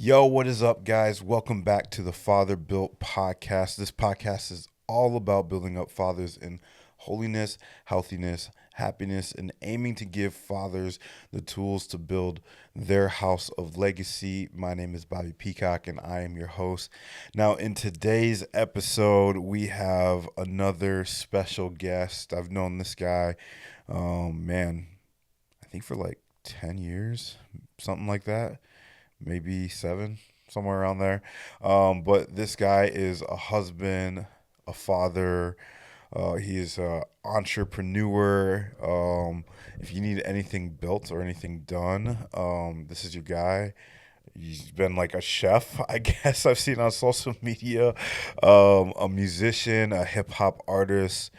Yo, what is up, guys? Welcome back to the Father Built podcast. This podcast is all about building up fathers in holiness, healthiness, happiness, and aiming to give fathers the tools to build their house of legacy. My name is Bobby Peacock, and I am your host. Now, in today's episode, we have another special guest. I've known this guy, I think for like 10 years, something like that. Maybe 7, somewhere around there. But this guy is a husband, a father. He is an entrepreneur. If you need anything built or anything done, this is your guy. He's been like a chef, I guess I've seen on social media, a musician, a hip hop artist.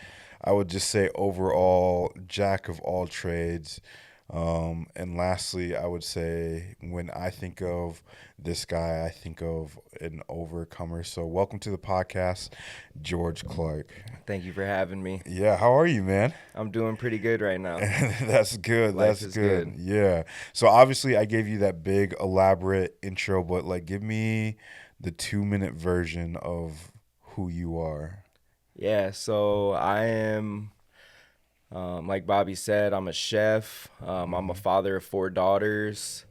I would just say overall, jack of all trades. And lastly, I would say when I think of this guy, I think of an overcomer. So welcome to the podcast, George Clark. Thank you for having me. Yeah, how are you, man? I'm doing pretty good right now. That's good. Life That's is good. good. Yeah. So obviously I gave you that big elaborate intro, but like give me the 2-minute version of who you are. Yeah, so I am, like Bobby said, I'm a chef. I'm a father of 4 daughters.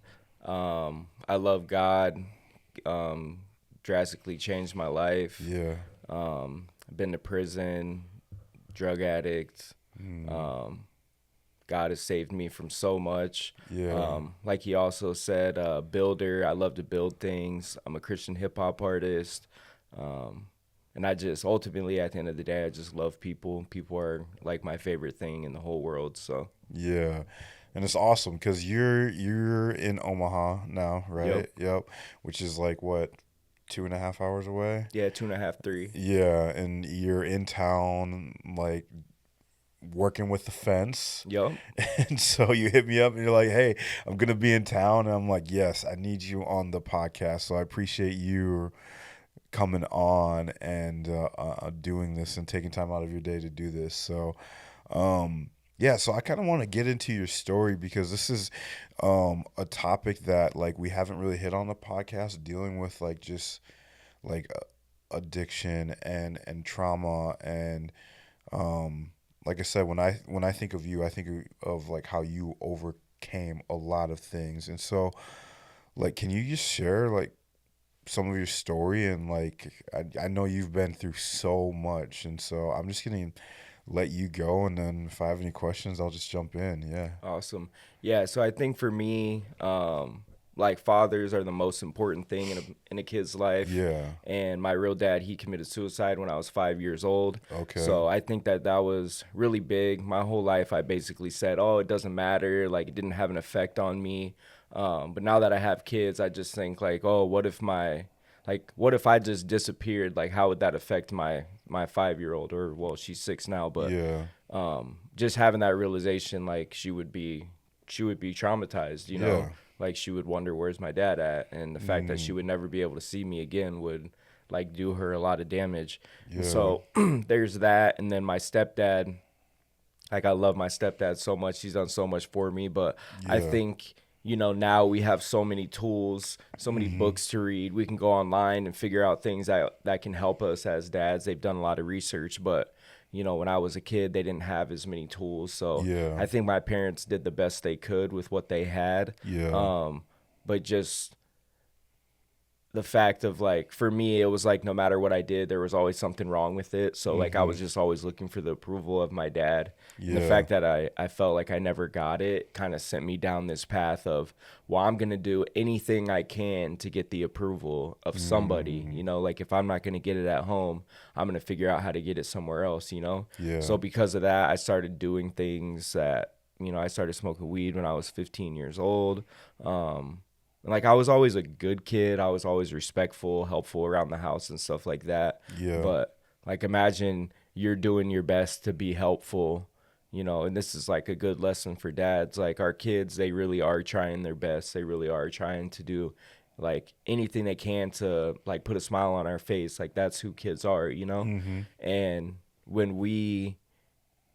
I love God. Drastically changed my life. Yeah. I've been to prison, drug addict. God has saved me from so much. Yeah. Like he also said, builder. I love to build things. I'm a Christian hip hop artist. And I just ultimately, at the end of the day, I just love people. People are like my favorite thing in the whole world. So Yeah. And it's awesome because you're in Omaha now, right? Yep. Which is like what, 2.5 hours away? yeah, 2.5, 3. Yeah, and you're in town, like working with the fence. Yup. And so you hit me up and you're like, hey, I'm gonna be in town. And I'm like, yes, I need you on the podcast. So I appreciate you coming on and doing this and taking time out of your day to do this. So yeah, so I kind of want to get into your story because this is a topic that like we haven't really hit on the podcast, dealing with like just like addiction and trauma and like I said, when I think of you, I think of like how you overcame a lot of things. And so like can you just share like some of your story and like I know you've been through so much, and so I'm just gonna let you go, and then if I have any questions I'll just jump in. Yeah. Awesome. Yeah, so I think for me, like fathers are the most important thing in a kid's life. Yeah. And my real dad, he committed suicide when I was 5 years old. Okay. So I think that was really big. My whole life I basically said, oh, it doesn't matter. Like it didn't have an effect on me. But now that I have kids, I just think like, oh, what if I just disappeared? Like, how would that affect my 5-year-old? Or well, she's 6 now, but Yeah. just having that realization, like she would be traumatized, you know, Yeah. like she would wonder where's my dad at, and the fact that she would never be able to see me again would like do her a lot of damage. Yeah. And so there's that, and then my stepdad. Like I love my stepdad so much. He's done so much for me, but I Yeah. think, you know, now we have so many tools, so many books to read. We can go online and figure out things that can help us as dads. They've done a lot of research, but you know, when I was a kid, they didn't have as many tools. So Yeah. I think my parents did the best they could with what they had. Yeah. But just the fact of like, for me, it was like no matter what I did, there was always something wrong with it. So like I was just always looking for the approval of my dad. And the Yeah. fact that I felt like I never got it kind of sent me down this path of, well, I'm going to do anything I can to get the approval of somebody, you know, like if I'm not going to get it at home, I'm going to figure out how to get it somewhere else, you know? Yeah. So because of that, I started doing things that, you know, I started smoking weed when I was 15 years old. Like I was always a good kid. I was always respectful, helpful around the house and stuff like that. Yeah. But like imagine you're doing your best to be helpful, you know, and this is like a good lesson for dads. Like our kids, they really are trying their best. They really are trying to do like anything they can to like put a smile on our face. Like that's who kids are, you know? And when we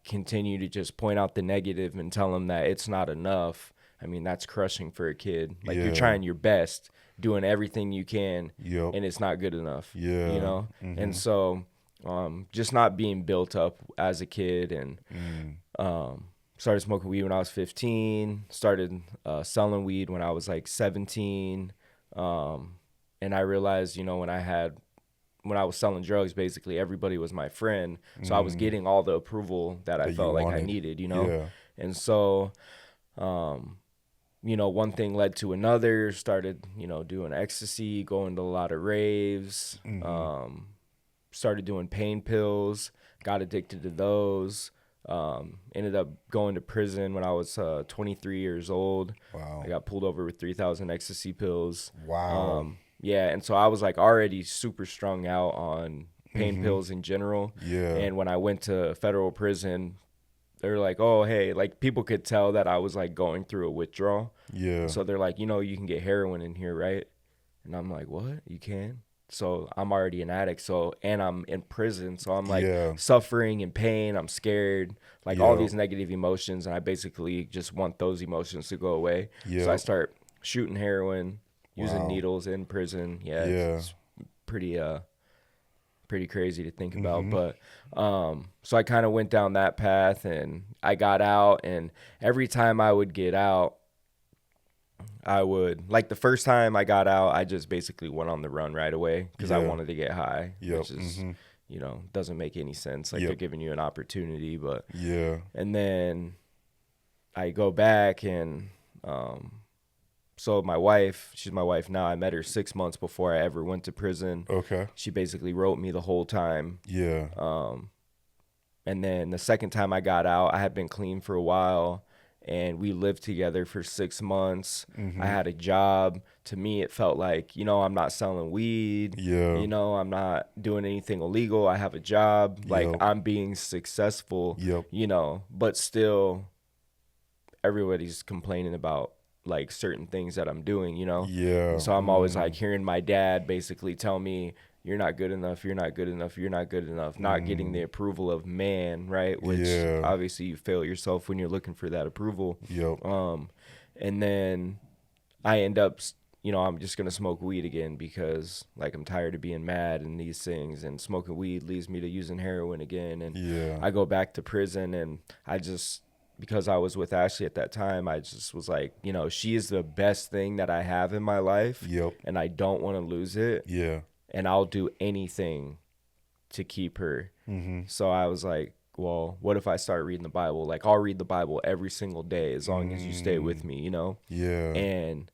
continue to just point out the negative and tell them that it's not enough, I mean, that's crushing for a kid. Like, you're Yeah. trying your best, doing everything you can, Yep. and it's not good enough, you Yeah. know? And Mm-hmm. so, just not being built up as a kid, and Mm. started smoking weed when I was 15, started selling weed when I was like 17. And I realized, when I was selling drugs, basically everybody was my friend. So I was Mm. getting all the approval that I That you felt like I wanted. needed. Yeah. And so, one thing led to another, started, doing ecstasy, going to a lot of raves, Mm-hmm. started doing pain pills, got addicted to those. Ended up going to prison when I was 23 years old. Wow. I got pulled over with 3,000 ecstasy pills. Wow. Yeah, and so I was like already super strung out on pain Mm-hmm. pills in general. Yeah. And when I went to federal prison, they were like, "Oh, hey," like people could tell that I was like going through a withdrawal. Yeah. So they're like, "You can get heroin in here, right?" And I'm like, "What? You can?" So I'm already an addict. So, and I'm in prison. So I'm like Yeah. suffering and pain. I'm scared, like all Yep. these negative emotions. And I basically just want those emotions to go away. So I Yep. start shooting heroin, using Wow. needles in prison. Yeah, Yeah. it's pretty, pretty crazy to think about. Mm-hmm. But so I kind of went down that path, and I got out. And every time I would get out, I would, like, the first time I got out, I just basically went on the run right away because I Yeah. wanted to get high, Yep. which is, Mm-hmm. doesn't make any sense. Like, they're Yep. giving you an opportunity. But Yeah. and then I go back, and so my wife, she's my wife now. I met her 6 months before I ever went to prison. Okay. She basically wrote me the whole time. Yeah. And then the second time I got out, I had been clean for a while, and we lived together for 6 months. I Mm-hmm. had a job. To me, it felt like, I'm not selling weed. Yeah. I'm not doing anything illegal. I have a job. Like, Yep. I'm being successful, Yep. but still everybody's complaining about like certain things that I'm doing. Yeah. And so I'm always like hearing my dad basically tell me, "You're not good enough, you're not good enough, you're not good enough," not getting the approval of man, right? Which Yeah. obviously you fail yourself when you're looking for that approval. Yep. And then I end up, I'm just going to smoke weed again because, like, I'm tired of being mad and these things, and smoking weed leads me to using heroin again. And Yeah. I go back to prison, and because I was with Ashley at that time, I just was like, she is the best thing that I have in my life. Yep. And I don't want to lose it. Yeah. And I'll do anything to keep her. Mm-hmm. So I was like, well, what if I start reading the Bible? Like, I'll read the Bible every single day as long as you stay with me, Yeah. And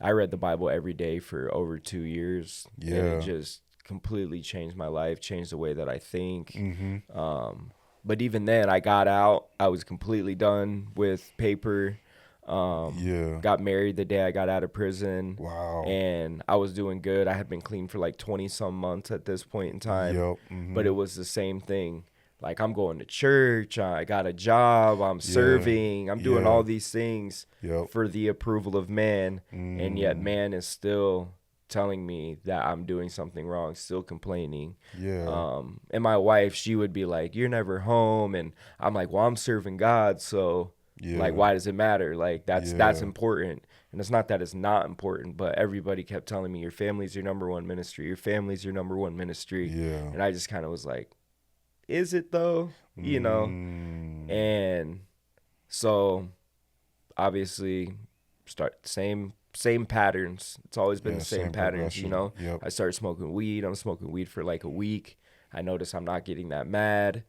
I read the Bible every day for over 2 years. And Yeah. it just completely changed my life, changed the way that I think. Mm-hmm. But even then, I got out. I was completely done with paper. Yeah. Got married the day I got out of prison. Wow. And I was doing good. I had been clean for like 20 some months at this point in time. Yep. Mm-hmm. But it was the same thing. Like, I'm going to church. I got a job. I'm serving. I'm doing Yeah. all these things Yep. for the approval of man. And yet man is still telling me that I'm doing something wrong, still complaining. Yeah. And my wife, she would be like, "You're never home." And I'm like, "Well, I'm serving God, so Yeah. like, why does it matter? Like, that's Yeah. important." And it's not that it's not important, but everybody kept telling me, "Your family's your number one ministry. Your family's your number one ministry." Yeah. And I just kind of was like, is it though? And so obviously start same patterns. It's always been Yeah, the same same patterns, progression. Yep. I started smoking weed. I'm smoking weed for like a week. I notice I'm not getting that mad.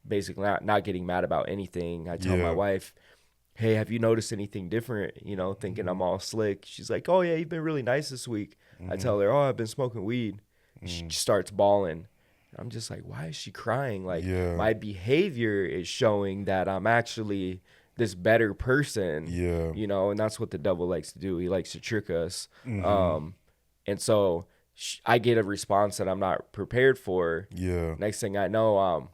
Basically not getting mad about anything. I tell my Yeah. wife, "Hey, have you noticed anything different?" Thinking I'm all slick. She's like, "Oh yeah, you've been really nice this week." I tell her, "Oh, I've been smoking weed." She starts bawling. I'm just like, why is she crying? Like, Yeah. my behavior is showing that I'm actually this better person. Yeah. And that's what the devil likes to do. He likes to trick us. Mm-hmm. And so I get a response that I'm not prepared for. Yeah. Next thing I know,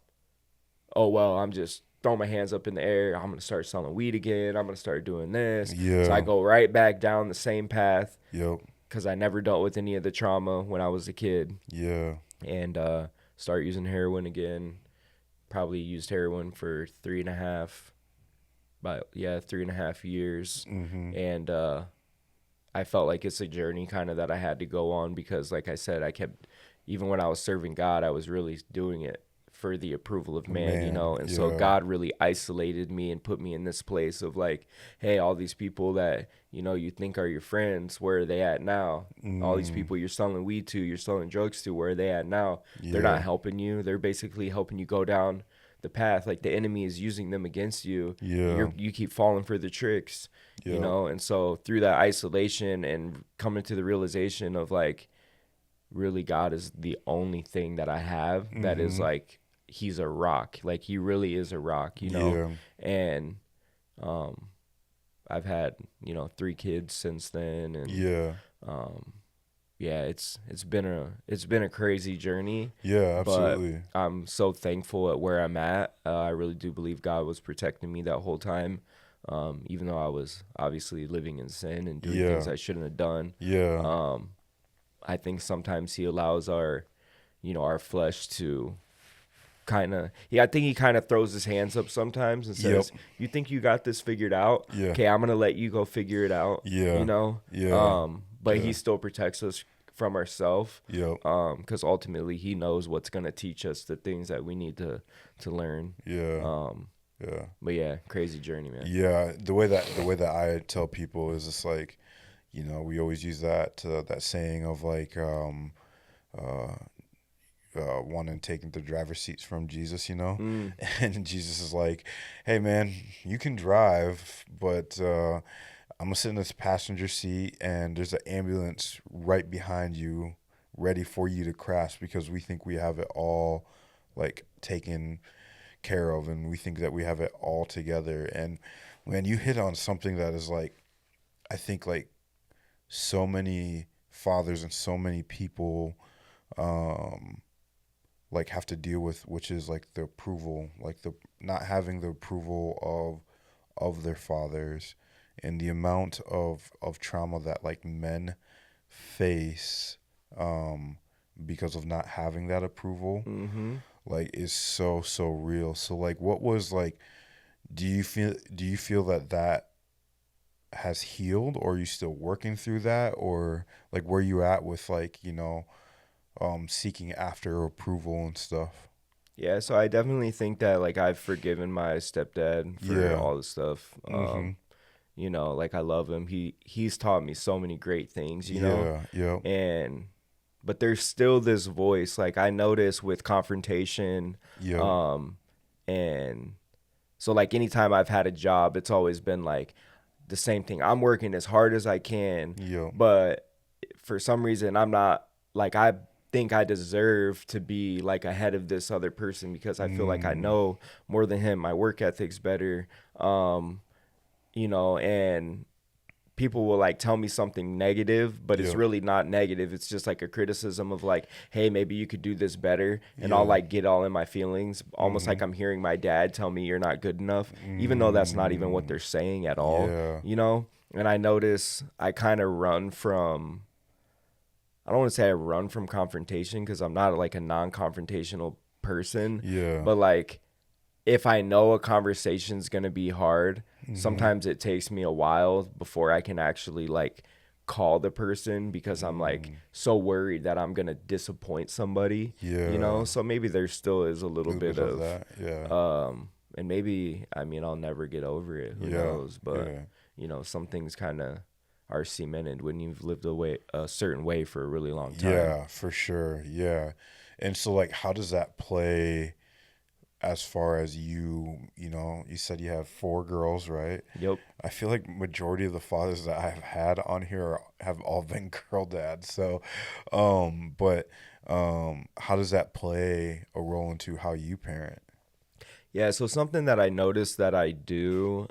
oh, well, I'm just throwing my hands up in the air. I'm going to start selling weed again. I'm going to start doing this. Yeah. So I go right back down the same path Yep. because I never dealt with any of the trauma when I was a kid. Yeah. And start using heroin again. Probably used heroin for 3.5 about 3.5 years. Mm-hmm. And I felt like it's a journey kind of that I had to go on, because like I said, I kept, even when I was serving God, I was really doing it for the approval of man, Man, and so yeah. God really isolated me and put me in this place of like, hey, all these people that you think are your friends, where are they at now? All these Mm, people you're selling weed to, you're selling drugs to, where are they at now? They're not yeah. helping you. They're basically helping you go down the path. Like, the enemy is using them against you. Yeah. You keep falling for the tricks, Yep. and so through that isolation and coming to the realization of like, really, God is the only thing that I have that is Mm-hmm. like, he's a rock. Like, he really is a rock. Yeah. And um I've had, 3 kids since then. And Yeah. um yeah, it's been a crazy journey, Yeah, but absolutely. I'm so thankful at where I'm at. I really do believe God was protecting me that whole time, even though I was obviously living in sin and doing things Yeah. I shouldn't have done. Yeah. um I think sometimes he allows our flesh to kind of, I think he kind of throws his hands up sometimes and Yep. says, you think you got this figured out? Yeah. Okay, I'm going to let you go figure it out, Yeah. Yeah. but he Yeah. still protects us from ourselves, Yep. because ultimately he knows what's going to teach us the things that we need to learn. Yeah. Um, Yeah. but yeah, crazy journey, man. Yeah. The way that I tell people is just like, we always use that saying of like uh one and taking the driver's seats from Jesus. Mm, And Jesus is like, hey man, you can drive, but I'm gonna sit in this passenger seat and there's an ambulance right behind you ready for you to crash because we think we have it all like taken care of and we think that we have it all together. And when you hit on something that is like, I think like so many fathers and so many people um like have to deal with, which is like the approval, like the not having the approval of their fathers, and the amount of trauma that like men face because of not having that approval, mm-hmm. like is so real. So like what was like, do you feel that has healed, or are you still working through that, or like where you at with like seeking after approval and stuff? Yeah, so I definitely think that like I've forgiven my stepdad for Yeah. all the stuff. Mhm. Like, I love him. He's taught me so many great things. Yeah. Yep. And but there's still this voice, like, I notice with confrontation. Yep. um and so, like, anytime I've had a job, it's always been like the same thing. I'm working as hard as I can, Yep. but for some reason I'm not, like, I think I deserve to be like ahead of this other person because I feel like I Mm. know more than him. My work ethic's better. And people will like tell me something negative, but it's Yep. really not negative. It's just like a criticism of like, hey, maybe you could do this better. And I'll Yeah. like get all in my feelings, almost like Mhm. I'm hearing my dad tell me you're not good enough, even though that's not even what Mm. they're saying at all, Yeah. you know? And I notice I kind of run from, I don't want to say I run from confrontation because I'm not like a non-confrontational person, Yeah. but like, if I know a conversation's gonna be hard, Mhm. sometimes it takes me a while before I can actually like call the person because I'm like Mm. so worried that I'm gonna disappoint somebody, Yeah. So maybe there still is a A little little bit bit of of that. Yeah. and maybe, I mean, I'll never get over it. Who Yeah. knows? But Yeah. some things kind of are cemented when you've lived a certain way for a really long time. Yeah, for sure. Yeah. And so like how does that play as far as you said you have 4 girls, right? Yep. I feel like majority of the fathers that I've had on here have all been girl dads. So, but how does that play a role into how you parent? Yeah, so something that I noticed that I do,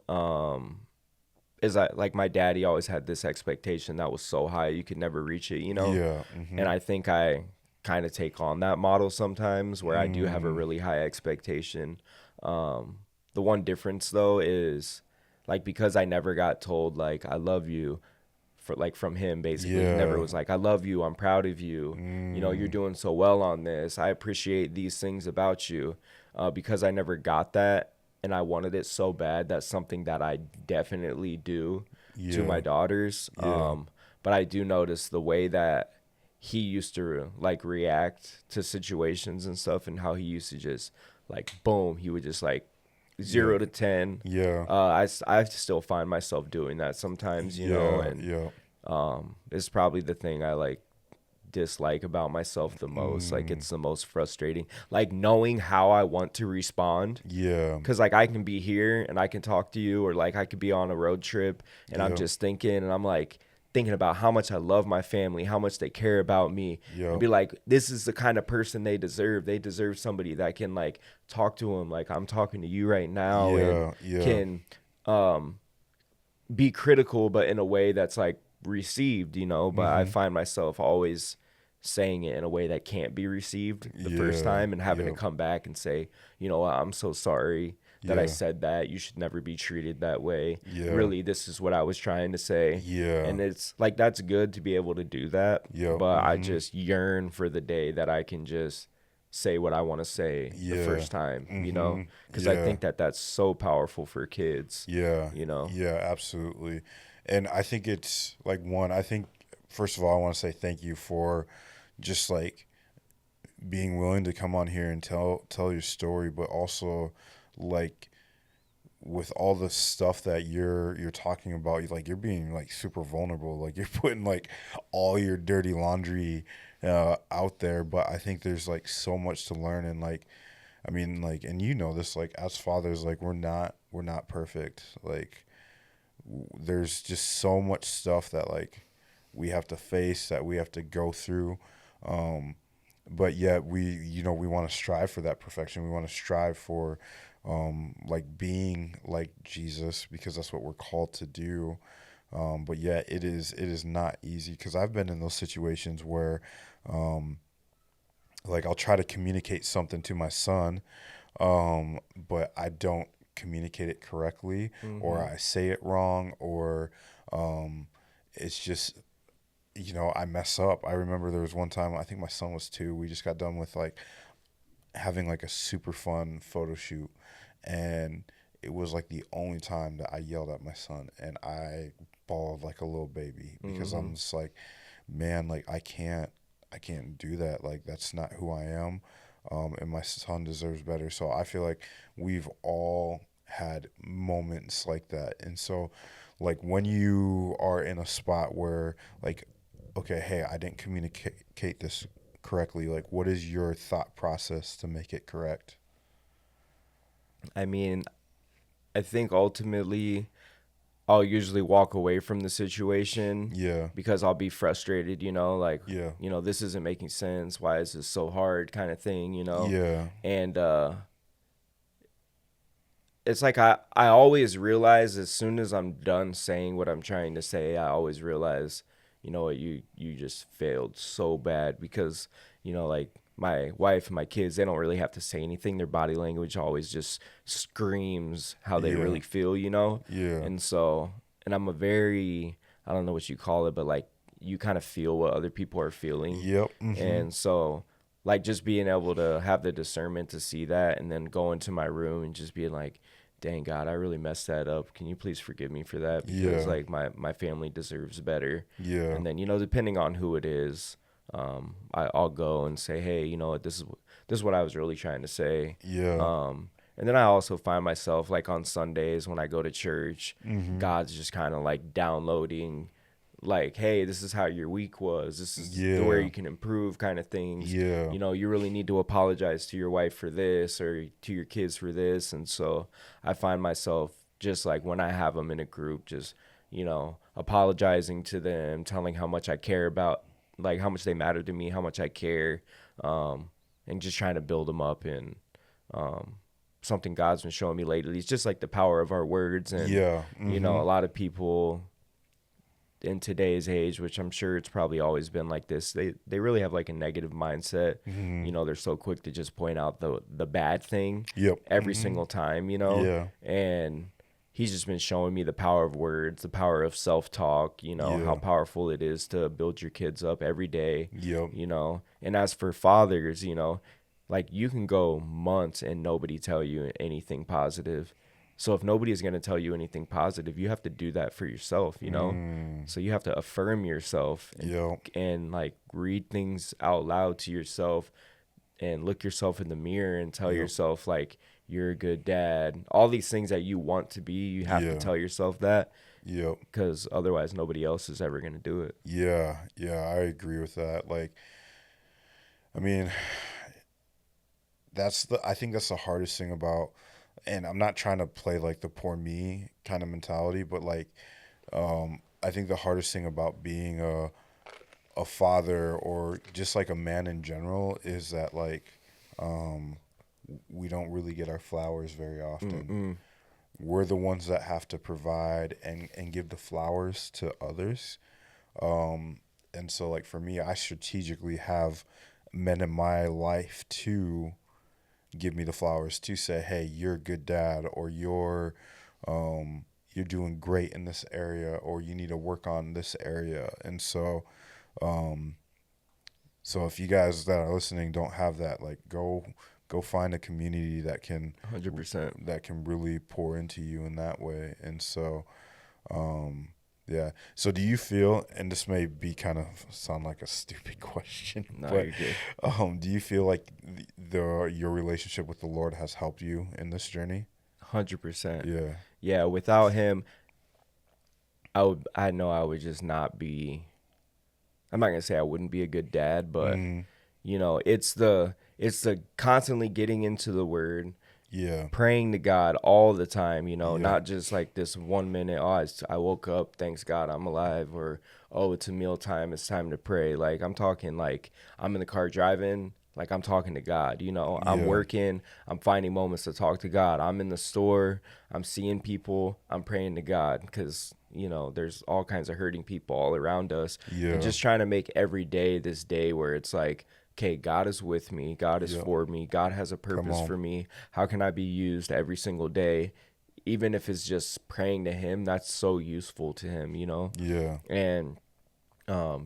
is I like, my daddy always had this expectation that was so high you could never reach it. Yeah. And Mhm. I think I kind of take on that model sometimes where I do have a Mm. really high expectation. The one difference though is, like, because I never got told like I love you, for like from him, basically he never Yeah. was like, I love you, I'm proud of you, you're Mm. doing so well on this, I appreciate these things about you. Because I never got that, and I wanted it so bad. That's something that I definitely do to Yeah. my daughters. Yeah. But I do notice the way that he used to like react to situations and stuff, and how he used to just like boom, he would just like Yeah. 0 to 10. Yeah. I still find myself doing that sometimes, Yeah. and Yeah. it's probably the thing I like dislike about myself the most. Like Mm, it's the most frustrating. Like knowing how I want to respond. yeah. Cause like I can be here and I can talk to you, or like I could be on a road trip and I'm Yeah. just thinking, and I'm like thinking about how much I love my family, how much they care about me, and Yeah. be like, this is the kind of person they deserve. They deserve somebody that can like talk to them like I'm talking to you right now, and Yeah. Yeah. can um be critical, but in a way that's like received, But I Mm-hmm. find myself always saying it in a way that can't be received the first Yeah. time, and having to Yeah. come back and say, you know what, I'm so sorry that I Yeah. said that. You should never be treated that way. Yeah. Really, this is what I was trying to say. Yeah. And it's like, that's good to be able to do that. Yeah. But I Mm-hmm. just yearn for the day that I can just say what I want to say the Yeah. first time, Mm-hmm. because I Yeah. think that that's so powerful for kids, Yeah. you know? Yeah. Absolutely. And I think it's like one, I think, first of all, I want to say thank you for just like being willing to come on here and tell your story, but also like with all the stuff that you're talking about, like you're being like super vulnerable, like you're putting like all your dirty laundry out there. But I think there's like so much to learn, and like I mean, like, and you know this, like as fathers, like we're not perfect. Like there's just so much stuff that like we have to face, that we have to go through. Um, but yet we want to strive for that perfection. We want to strive for like being like Jesus, because that's what we're called to do. But yet it is not easy, because I've been in those situations where um, like I'll try to communicate something to my son, but I don't communicate it correctly, or Mm-hmm. I say it wrong, or um, it's just I mess up. I remember there was one time, I think my son was 2. We just got done with like having like a super fun photo shoot, and it was like the only time that I yelled at my son, and I bawled like a little baby, because Mm-hmm. I'm just like, man, like I can't do that. Like that's not who I am. And my son deserves better. So I feel like we've all had moments like that. And so like when you are in a spot where like, okay, hey, I didn't communicate this correctly, like what is your thought process to make it correct? I mean, I think ultimately I'll usually walk away from the situation Yeah. because I'll be frustrated, like, Yeah. this isn't making sense. Why is this so hard, kind of thing. Yeah. And it's like I always realize as soon as I'm done saying what I'm trying to say, I always realize, you know what, you just failed so bad, because, like my wife and my kids, they don't really have to say anything. Their body language always just screams how they Yeah. really feel. Yeah. And so, and I'm a very, I don't know what you call it, but like you kind of feel what other people are feeling. Yep. Mhm. And so, like, just being able to have the discernment to see that, and then go into my room and just being like, dang God, I really messed that up. Can you please forgive me for that? Because Yeah. like my family deserves better. Yeah. And then, depending on who it is, I'll go and say, hey, you know what, this is what I was really trying to say. Yeah. And then I also find myself like on Sundays when I go to church, Mhm. God's just kind of like downloading, like, hey, this is how your week was. This is where Yeah. you can improve, kind of things. Yeah. You really need to apologize to your wife for this, or to your kids for this. And so I find myself just like when I have them in a group, just, apologizing to them, telling how much I care about, like how much they matter to me, how much I care, and just trying to build them up in um, something God's been showing me lately. It's just like the power of our words. And, Yeah. a Mhm. lot of people in today's age, which I'm sure it's probably always been like this, they really have like a negative mindset. Mhm. They're so quick to just point out the bad thing Yep. every Mhm. single time. Yeah. And he's just been showing me the power of words, the power of self-talk, how Yeah. powerful it is to build your kids up every day. Yep. And as for fathers, like you can go months and nobody tell you anything positive. So if nobody is going to tell you anything positive, you have to do that for yourself, you know? So you have to affirm yourself Yep. and like read things out loud to yourself and look yourself in the mirror and tell Yep. yourself like you're a good dad. All these things that you want to be, you have to Yeah. tell yourself that, Yep. because otherwise nobody else is ever going to do it. Yeah. Yeah. I agree with that. Like, I mean, I think that's the hardest thing about, and I'm not trying to play like the poor me kind of mentality, but like, I think the hardest thing about being a father or just like a man in general is that like, um, we don't really get our flowers very often. Mm-mm. We're the ones that have to provide and give the flowers to others. Um, and so like for me, I strategically have men in my life to give me the flowers, to say, hey, you're a good dad, or you're doing great in this area, or you need to work on this area. And so um, so if you guys that are listening don't have that, like go find a community 100%. that can really pour into you in that way. And so um, yeah. So do you feel, and this may be kind of sound like a stupid question, No, but you're good. do you feel like your relationship with the Lord has helped you in this journey? 100%. Yeah. Yeah, without him, I know I would just not be. I'm not gonna say I wouldn't be a good dad, but Mm, you know, it's the constantly getting into the word, yeah. praying to God all the time, you know, Yeah. not just like this 1 minute, oh, I woke up, thanks God I'm alive, or oh, it's a meal time, it's time to pray. Like I'm talking like I'm in the car driving, like I'm talking to God, you know, I'm Yeah. working, I'm finding moments to talk to God. I'm in the store, I'm seeing people, I'm praying to God because, you know, there's all kinds of hurting people all around us, and Yeah. just trying to make every day this day where it's like, okay, God is with me. God is Yeah. for me. God has a Come purpose on. for me. How can I be used every single day? Even if it's just praying to Him, that's so useful to Him, you know? Yeah. And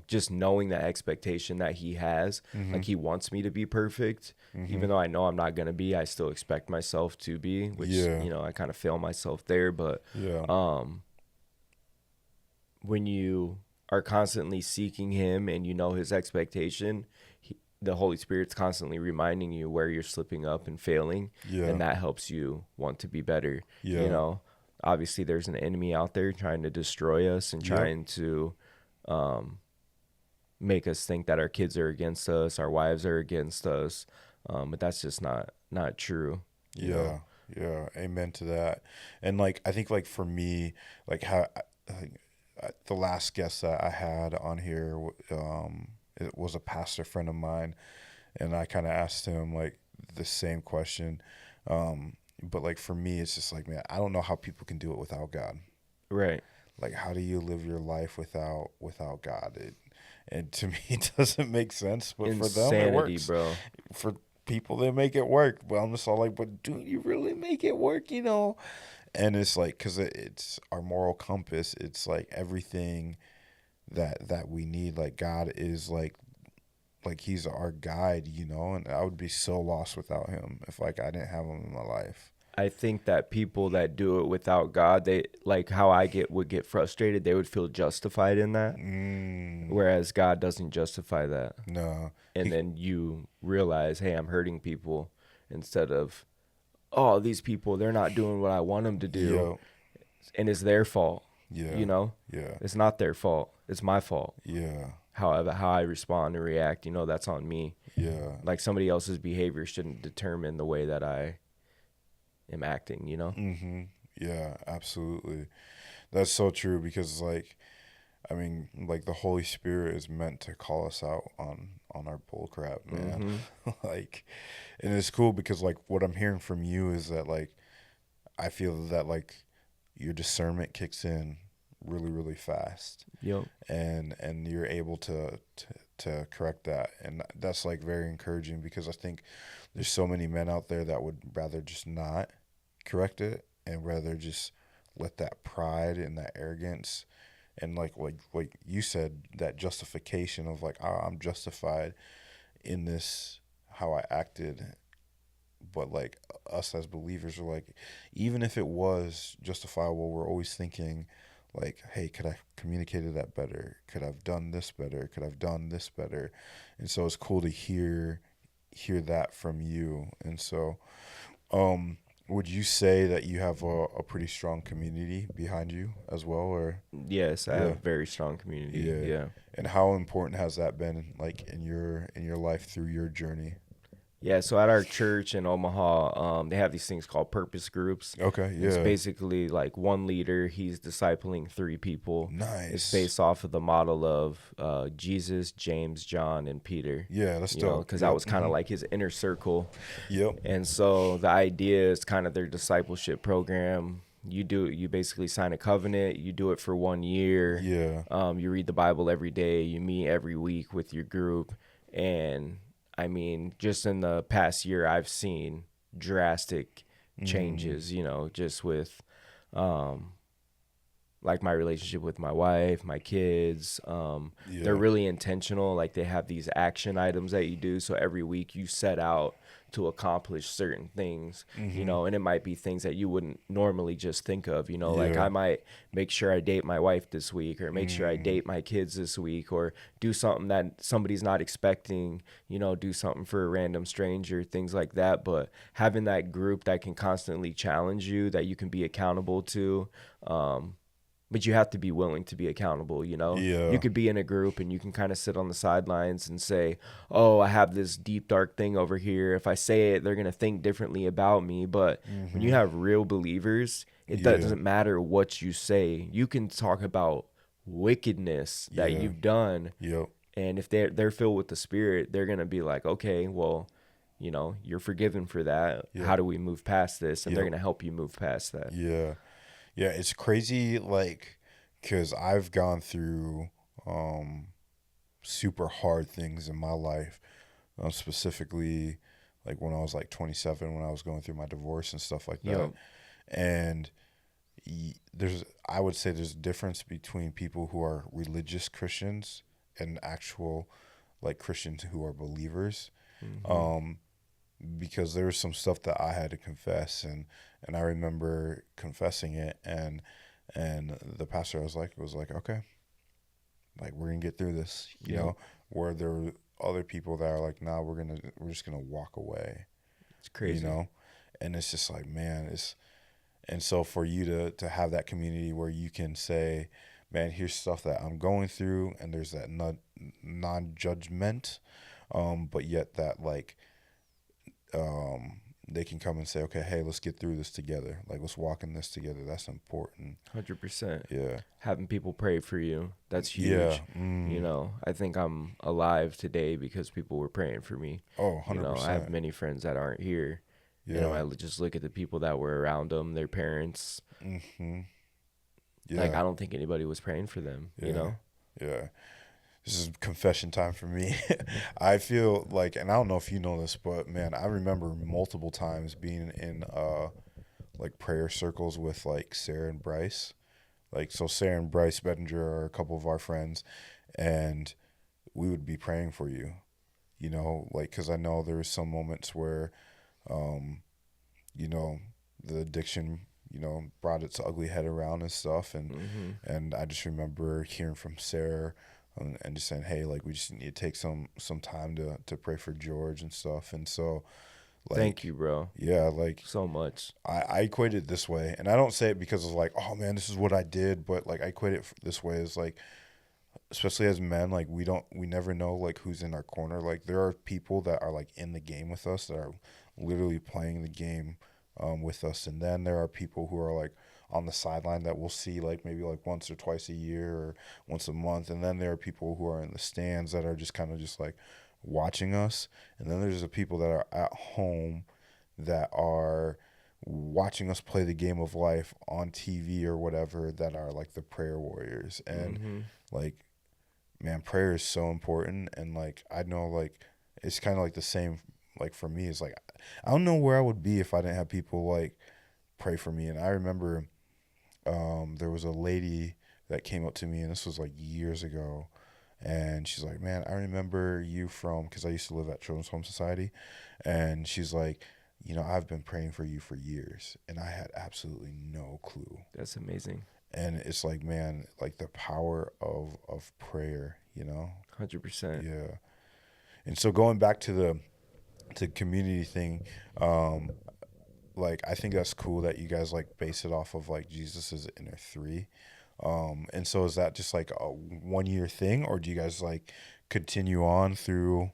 just knowing that expectation that He has, Mhm. like He wants me to be perfect. Even Mhm. though I know I'm not going to be, I still expect myself to be, which, Yeah. you know, I kind of fail myself there. But Yeah. um, when you are constantly seeking Him and you know His expectation, the Holy Spirit's constantly reminding you where you're slipping up and failing, Yeah. and that helps you want to be better. You Yeah. know, obviously there's an enemy out there trying to destroy us and Yep. trying to um, make us think that our kids are against us, our wives are against us, but that's just not true. You know. Yeah. Yeah. Amen to that. And like I think like for me, like how like, the last guest that I had on here, it was a pastor friend of mine, and I kind of asked him like the same question. But like for me, it's just like, man, I don't know how people can do it without God. Right. Like, how do you live your life without God? And to me, it doesn't make sense. But for them, it Insanity, works. bro. For people, they make it work. But I'm just all like, but do you really make it work? You know? And it's like, cause it's our moral compass. It's like everything that we need. Like God is like He's our guide. You know? And I would be so lost without Him if like I didn't have Him in my life. I think that people that do it without God, they like how I would get frustrated, they would feel justified in that. Mm, Whereas God doesn't justify that. no. And He, then you realize, hey, I'm hurting people, instead of, oh, these people, they're not doing what I want them to do. yeah. And it's their fault. Yeah. You know, Yeah. it's not their fault. It's my fault. Yeah. However, how I respond and react, you know, that's on me. Yeah. Like somebody else's behavior shouldn't determine the way that I am acting, you know? Mm-hmm. Yeah, absolutely. That's so true because like I mean, like the Holy Spirit is meant to call us out on our bull crap, man. Mm-hmm. Like and it's cool because like what I'm hearing from you is that like I feel that like your discernment kicks in really really fast Yep. and you're able to correct that, and that's like very encouraging because I think there's so many men out there that would rather just not correct it and rather just let that pride and that arrogance and like you said, that justification of like, oh, I'm justified in this how I acted, but like us as believers are like, even if it was justifiable, we're always thinking like, hey, could I communicated that better? Could I've done this better? Could I've done this better? And so it's cool to hear that from you. And so, um, would you say that you have a pretty strong community behind you as well, or Yes, I have yeah, a very strong community. yeah? Yeah. And how important has that been, like in your life through your journey? Yeah, so at our church in Omaha, they have these things called purpose groups. Okay, It's yeah, basically like one leader, he's discipling three people. It's nice. based off of the model of Jesus, James, John, and Peter, Yeah, that's you know, dope. because that Yep. was kind of like his inner circle. Yep. And so the idea is kind of their discipleship program. You basically sign a covenant, you do it for 1 year. Yeah. You read the Bible every day, you meet every week with your group. And I mean, just in the past year, I've seen drastic Mm. changes, you know, just with um, like my relationship with my wife, my kids. They're Yeah. really intentional. Like they have these action items that you do. So every week you set out to accomplish certain things, you Mhm. know, and it might be things that you wouldn't normally just think of, you know, like Yeah. I might make sure I date my wife this week or make sure I Mm. date my kids this week or do something that somebody's not expecting, you know, do something for a random stranger, things like that. But having that group that can constantly challenge you, that you can be accountable to, but you have to be willing to be accountable, you know. You Yeah. could be in a group and you can kind of sit on the sidelines and say, oh, I have this deep dark thing over here, if I say it they're going to think differently about me. But when you Mhm. have real believers, it Yeah. doesn't matter what you say. You can talk about wickedness that Yeah. you've done, Yep. and if they're filled with the Spirit, they're going to be like, okay, well, you know, you're forgiven for that, Yep. how do we move past this? And they're Yep. going to help you move past that. Yeah. Yeah, it's crazy like cuz I've gone through um super hard things in my life, specifically like when I was like 27 when I was going through my divorce and stuff like that. Yo, And there's I would say there's a difference between people who are religious Christians and actual like Christians who are believers. mm-hmm. Um, because there was some stuff that I had to confess, and I remember confessing it, and the pastor was like okay, like we're gonna get through this, you Yep, know. Where there were other people that are like, nah, we're just gonna walk away, it's you crazy. know. And it's just like, man, it's and so for you to have that community where you can say, man, here's stuff that I'm going through, and there's that non judgment, but yet that like they can come and say, okay, hey, let's get through this together. Like, let's walk in this together. That's important. 100%. Yeah. Having people pray for you, that's Yeah. huge. You Mm. know, I think I'm alive today because people were praying for me. Oh, You know, I have 100%. many friends that aren't here. You know, Yeah. just look at the people that were around them, their parents. Mm-hmm. Like, Yeah. I don't think anybody was praying for them, you Yeah. know? Yeah. This is confession time for me. I feel like, and I don't know if you know this, but man, I remember multiple times being in like prayer circles with like Sarah and Bryce. Like, so Sarah and Bryce Bettinger are a couple of our friends, and we would be praying for you, you know, like, because I know there was some moments where, um, you know, the addiction, you know, brought its ugly head around and stuff. Mm-hmm. And I just remember hearing from Sarah and just saying, hey, like, we just need to take some time to pray for George and stuff. And so, Thank like, you, bro, yeah, like, so much. I equate it this way, and I don't say it because of like, oh man, this is what I did, but like I equate it this way is like, especially as men, like we never know like who's in our corner. Like there are people that are like in the game with us that are literally playing the game with us, and then there are people who are like on the sideline that we'll see like maybe like once or twice a year or once a month, and then there are people who are in the stands that are just kind of just like watching us, and then there's the people that are at home that are watching us play the game of life on TV or whatever that are like the prayer warriors. And Mm-hmm. like, man, prayer is so important. And like I know like it's kind of like the same like for me. It's like I don't know where I would be if I didn't have people like pray for me. And I remember there was a lady that came up to me, and this was like years ago, and she's like, man, I remember you from, because I used to live at Children's Home Society, and she's like, I've been praying for you for years, and I had absolutely no clue. That's amazing. And it's like, man, like the power of prayer, 100%. Yeah. And so going back to the community thing, um, like I think that's cool that you guys like base it off of like Jesus's inner three. And so is that just like a 1 year thing, or do you guys like continue on through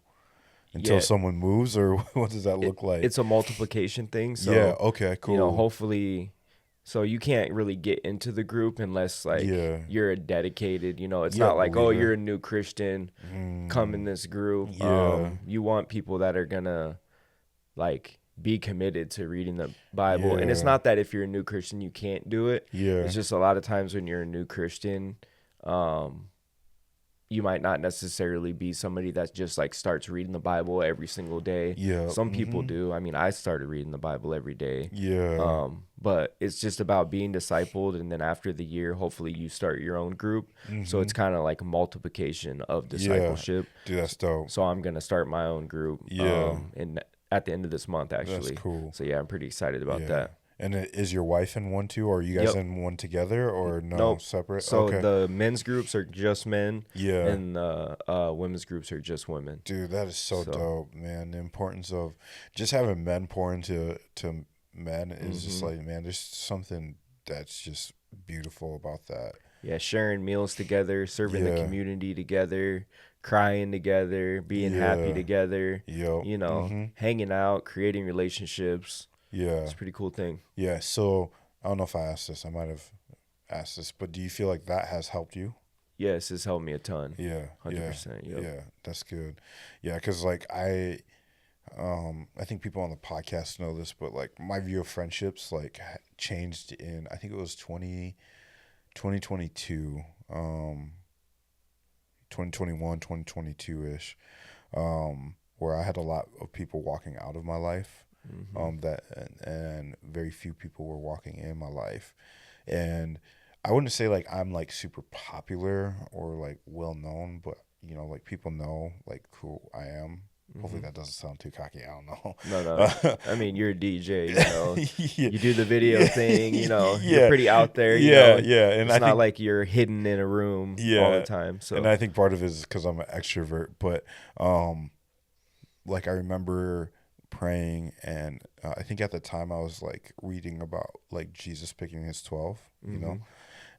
until Yeah, someone moves, or what does that look like? it's a multiplication thing. Yeah. So, Okay. Cool. hopefully, so you can't really get into the group unless like Yeah. you're a dedicated, it's Yeah. not like, oh, you're Believer. a new Christian, come in Mm, this group. yeah. You want people that are gonna like be committed to reading the Bible. And it's Yeah. not that if you're a new Christian you can't do it. Yeah. It's just a lot of times when you're a new Christian, um, you might not necessarily be somebody that just like starts reading the Bible every single day. Yeah. Some people do. I mean, I started reading the Bible every day. Yeah. But it's just about being discipled, and then after the year, hopefully you start your own group. So it's kind of like a multiplication of Yeah. discipleship. Dude, that's dope. So I'm gonna start my own group. Yeah. And at the end of this month, actually. That's cool. So yeah, I'm pretty excited about Yeah. that. And is your wife in one too, or are you guys Yep. in one together, or no, Nope. separate? So Okay. the men's groups are just men, Yeah. and the women's groups are just women. Dude, that is so So- dope, man. The importance of just having men pour into men is just like, man, there's something that's just beautiful about that. Yeah, sharing meals together, serving the Yeah. community together, crying together, being happy Yeah. together, Yo. hanging out, creating relationships. Yeah. It's a pretty cool thing. Yeah. So I don't know if I asked this. I might have asked this, but do you feel like that has helped you? Yes, it's helped me a ton. Yeah. 100%. Yeah. Yep. Yeah. That's good. Yeah. Cause like I think people on the podcast know this, but like my view of friendships like changed in, I think it was 2022, 2021, 2022-ish, where I had a lot of people walking out of my life, that and very few people were walking in my life. And I wouldn't say like I'm like super popular or like well known, but like people know like who I am. Hopefully that doesn't sound too cocky. I don't know. No. I mean, you're a DJ, Yeah. You do the video thing, Yeah. You're pretty out there, Yeah, yeah. And it's I not think, like you're hidden in a room all Yeah. the time. So and I think part of it is because I'm an extrovert. But like I remember praying, and I think at the time I was like reading about like Jesus picking his 12,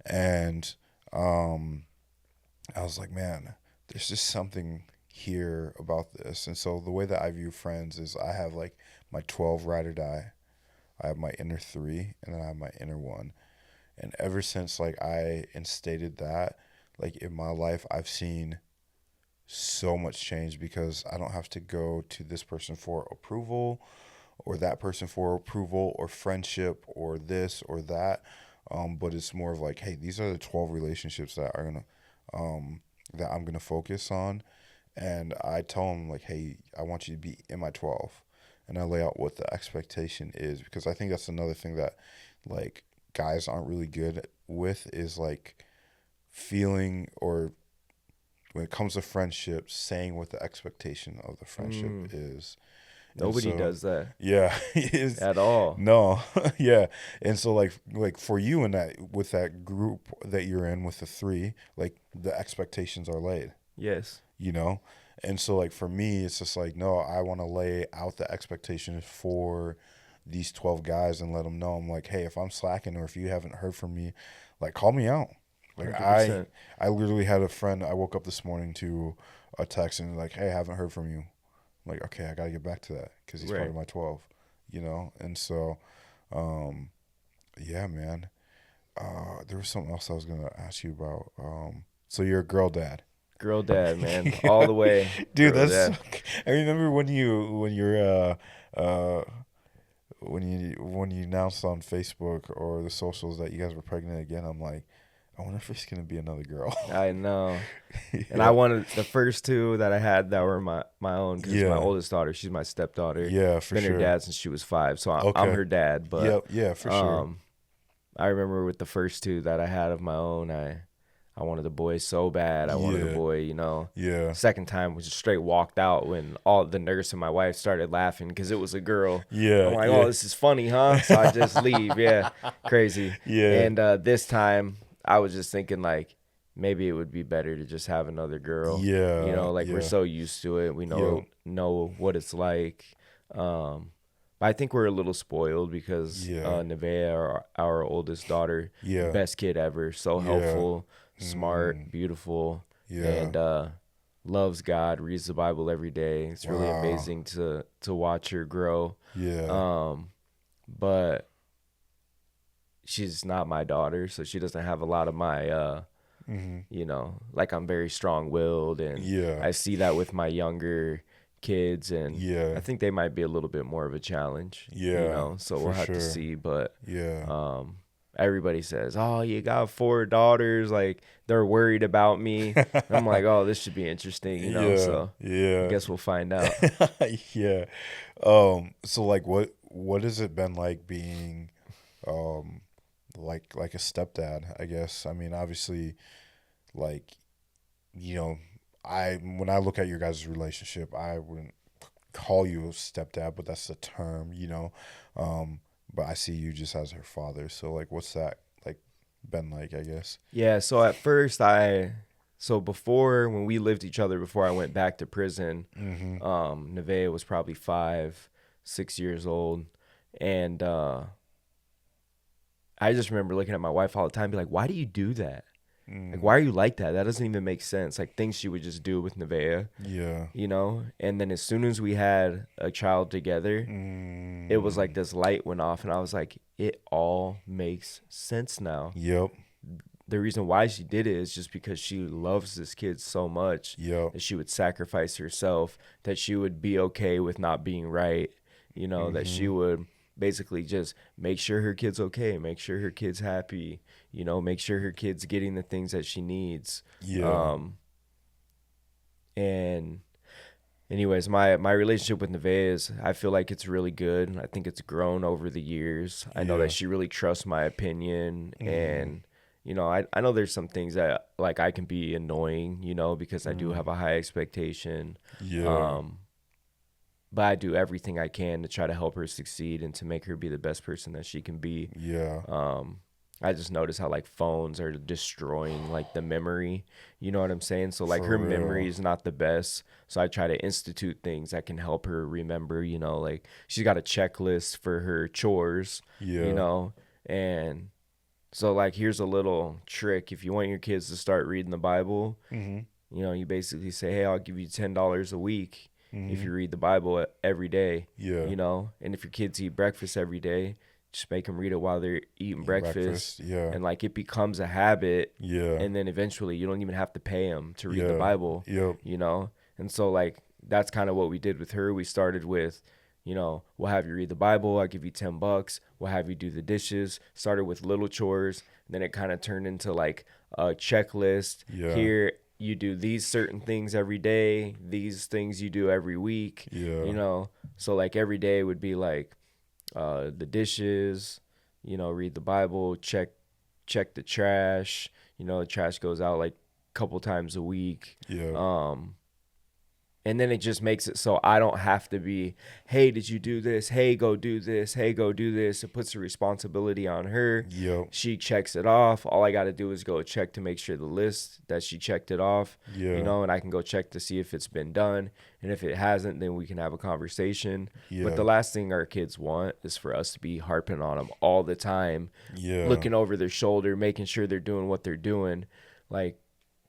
and I was like, man, there's just something here about this. And so the way that I view friends is I have like my 12 ride or die, I have my inner three, and then I have my inner one. And ever since like I instated that, like in my life, I've seen so much change because I don't have to go to this person for approval or that person for approval or friendship or this or that. But it's more of like, hey, these are the 12 relationships that are gonna that I'm gonna focus on. And I tell them like, hey, I want you to be in my 12. And I lay out what the expectation is, because I think that's another thing that like guys aren't really good with, is like feeling, or when it comes to friendship, saying what the expectation of the friendship is. And nobody so- does that Yeah. It's- at all. No. Yeah. And so like for you and that, with that group that you're in with the three, like the expectations are laid, Yes. And so like for me, it's just like, no, I want to lay out the expectations for these 12 guys and let them know. I'm like, hey, if I'm slacking or if you haven't heard from me, like call me out. Like 100%. I literally had a friend, I woke up this morning to a text and like, hey, I haven't heard from you. I'm like, okay, I got to get back to that because he's part Right. of my 12, And so, yeah, man. There was something else I was going to ask you about. So you're a girl dad. Girl dad, man, all the way. Dude, Girl that's dad. I remember when you announced on Facebook or the socials that you guys were pregnant again. I'm like, I wonder if it's gonna be another girl. I know. And Yeah. I wanted the first two that I had that were my own, because Yeah. my oldest daughter, she's my stepdaughter. Yeah, for Been sure. her dad since she was 5, so I'm Okay. her dad. But Yeah, for sure. I remember with the first two that I had of my own, I wanted a boy so bad. I wanted a Yeah. boy, you know. Yeah. Second time was just straight walked out when all the nurse and my wife started laughing because it was a girl. I'm Yeah. like, oh, Yeah. this is funny, huh? So I just leave. Yeah, crazy. Yeah. And this time I was just thinking like maybe it would be better to just have another girl. You Yeah. know, like we're Yeah. so used to it. We Yep. know what it's like. Um, but I think we're a little spoiled because Yeah. Nevaeh, our oldest daughter, Yeah. best kid ever, so Yeah. helpful, smart, beautiful, Yeah. and loves God, reads the Bible every day. It's really Wow. amazing to watch her grow. Yeah. Um, but she's not my daughter, so she doesn't have a lot of my you know, like I'm very strong-willed, and Yeah. I see that with my younger kids, and I Yeah. think they might be a little bit more of a challenge, you Yeah. know, so For we'll have to sure. see. But Yeah. everybody says, oh, you got 4 daughters, like they're worried about me. I'm like, oh, this should be interesting, you know, Yeah. so I Yeah. guess we'll find out. Yeah. So like what has it been like being um like a stepdad, I guess? I mean, obviously, like, you know, I when I look at your guys' relationship, I wouldn't call you a stepdad, but that's the term, you know. Um, but I see you just as her father. So like what's that like been like, I guess? Yeah, so at first so before when we lived each other before I went back to prison, Mm-hmm. Nevaeh was probably 5, 6 years old, and I just remember looking at my wife all the time, be like, "Why do you do that? Like, Mm. why are you like that? That doesn't even make sense." Like things she would just do with Nevaeh, Yeah. you know. And then as soon as we had a child together, it was like Mm. this light went off, and I was like, "It all makes sense now." Yep. The reason why she did it is just because she loves this kid so much Yep. that she would sacrifice herself, that she would be okay with not being right, you know, that she Mm-hmm. would basically just make sure her kid's okay, make sure her kid's happy, you know, make sure her kid's getting the things that she needs. Yeah. Um, and anyways, my relationship with Nevaeh is, I feel like it's really good. I think it's grown over the years. I know that Yeah. she really trusts my opinion, Mm-hmm. and you know, I know there's some things that like I can be annoying, you know, because I do Mm. have a high expectation. Yeah. Um, but I do everything I can to try to help her succeed and to make her be the best person that she can be. Yeah. Um, I just notice how like phones are destroying like the memory. You know what I'm saying? So like For her memory real. is not the best. So I try to institute things that can help her remember, you know, like she's got a checklist for her chores, you Yeah. know, and so like here's a little trick. If you want your kids to start reading the Bible, Mm-hmm. you know, you basically say, "Hey, I'll give you $10 a week if Mm-hmm. you read the Bible every day." Yeah. You know, and if your kids eat breakfast every day, just make them read it while they're eating breakfast, Breakfast. Yeah. and like it becomes a habit, Yeah. and then eventually you don't even have to pay them to read the Yeah. Bible. Yep. You know, and so like that's kind of what we did with her. We started with, you know, we'll have you read the Bible. I'll give you $10. We'll have you do the dishes. Started with little chores. Then it kind of turned into like a checklist. Yeah. Here, you do these certain things every day, these things you do every week, you Yeah. know. So like every day would be like the dishes, you know, read the Bible, check the trash. You know, the trash goes out like a couple times a week. Yeah. Um, and then it just makes it so I don't have to be, hey, did you do this? Hey, go do this. Hey, go do this. It puts the responsibility on her. Yep. She checks it off. All I got to do is go check to make sure the list that she checked it off, you Yeah. know, and I can go check to see if it's been done. And if it hasn't, then we can have a conversation. But the Yeah. last thing our kids want is for us to be harping on them all the time, Yeah. looking over their shoulder, making sure they're doing what they're doing. Like,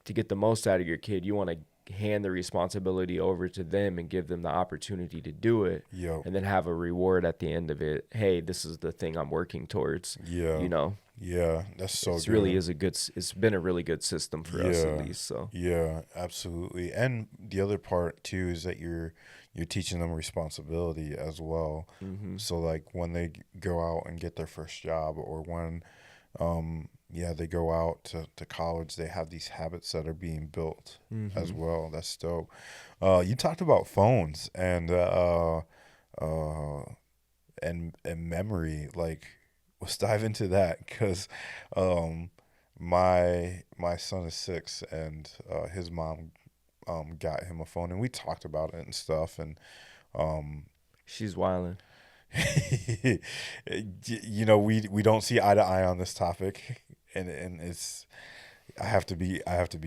to get the most out of your kid, you want to hand the responsibility over to them and give them the opportunity to do it, Yep. and then have a reward at the end of it. Hey, this is the thing I'm working towards. Yeah. You know, Yeah. That's so it's really good. is a good. It's been a really good system for us at Yeah. least. So Yeah, absolutely. And the other part too is that you're teaching them responsibility as well. hmm So like when they go out and get their first job, or when yeah, they go out to college, they have these habits that are being built as hmm well. That's dope. You talked about phones uh and memory. Like, let's dive into that, because um My son is 6, and his mom got him a phone, and we talked about it and stuff, and um, She's wilding. we don't see eye to eye on this topic, and it's I have to be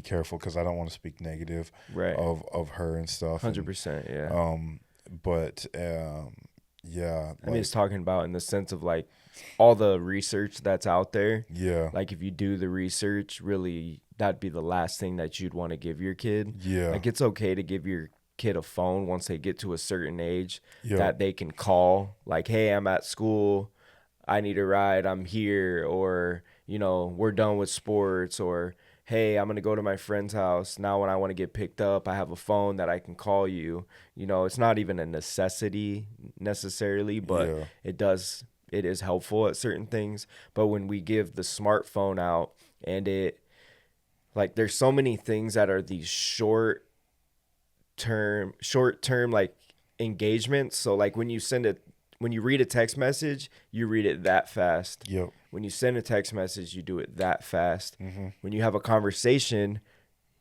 careful because I don't want to speak negative Right. of her and stuff, and 100%. Yeah. um, but yeah, I mean, like it's talking about in the sense of like all the research that's out there. yeah, Like, if you do the research, really, that'd be the last thing that you'd want to give your kid. yeah, Like, it's okay to give your kid a phone once they get to a certain age yep, that they can call, like, hey, I'm at school. I need a ride. I'm here. Or, we're done with sports. Or, hey, I'm going to go to my friend's house. Now, when I want to get picked up, I have a phone that I can call you. It's not even a necessity necessarily, but yeah, it is helpful at certain things. But when we give the smartphone out and like, there's so many things that are these short term like engagements. So like when you read a text message, you read it that fast. yep, When you send a text message, you do it that fast. mm-hmm, When you have a conversation,